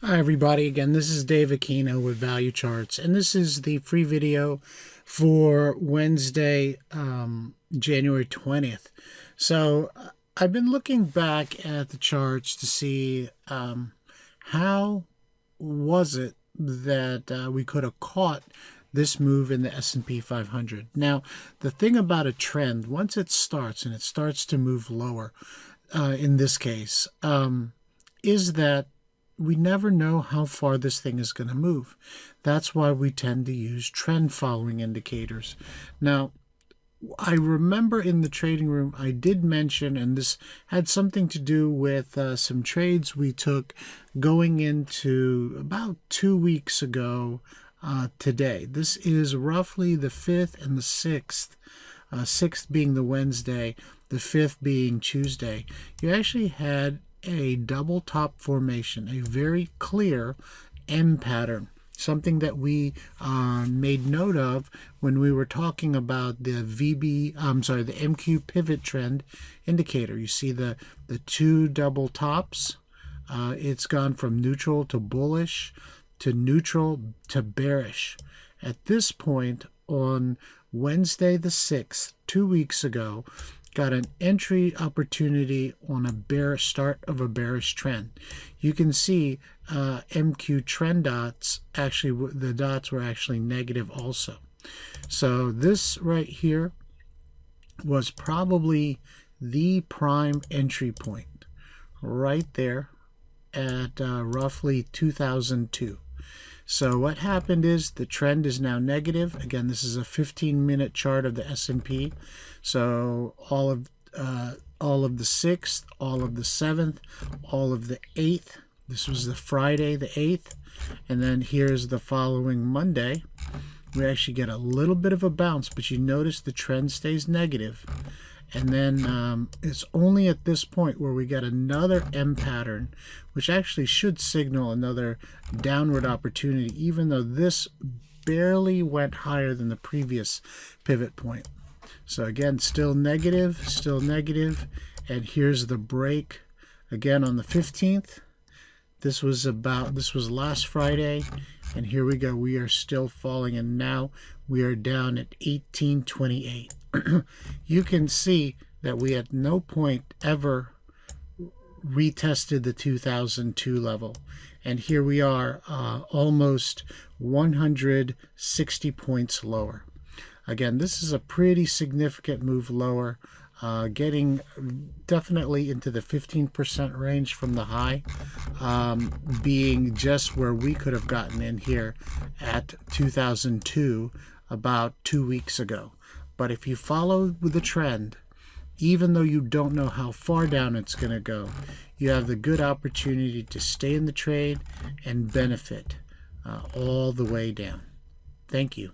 Hi everybody, again this is Dave Aquino with Value Charts, and this is the free video for Wednesday, January 20th. So I've been looking back at the charts to see how was it that we could have caught this move in the S&P 500. Now, the thing about a trend, once it starts and it starts to move lower, in this case, is that we never know how far this thing is going to move. That's why we tend to use trend following indicators. Now, I remember in the trading room I did mention, and this had something to do with some trades we took going into about 2 weeks ago today. This is roughly the 5th and the 6th. 6th being the Wednesday, the 5th being Tuesday. You actually had a double top formation, a very clear M pattern, something that we made note of when we were talking about the the MQ pivot trend indicator. You see the two double tops. It's gone from neutral to bullish to neutral to bearish. At this point on Wednesday the 6th, 2 weeks ago, got an entry opportunity on a bearish start of a bearish trend. You can see MQ trend dots, actually the dots were actually negative also. So this right here was probably the prime entry point right there at roughly 2002. So what happened is the trend is now negative. Again, this is a 15-minute chart of the S&P. So all of the 6th, all of the 7th, all of the 8th. This was the Friday, the 8th. And then here's the following Monday. We actually get a little bit of a bounce, but you notice the trend stays negative. And then it's only at this point where we get another M pattern, which actually should signal another downward opportunity, even though this barely went higher than the previous pivot point. So again, still negative, and here's the break again on the 15th. This was last Friday, and here we go. We are still falling, and now we are down at 1828. You can see that we at no point ever retested the 2002 level, and here we are almost 160 points lower. Again, this is a pretty significant move lower, getting definitely into the 15% range from the high, being just where we could have gotten in here at 2002 about 2 weeks ago. But if you follow the trend, even though you don't know how far down it's going to go, you have the good opportunity to stay in the trade and benefit all the way down. Thank you.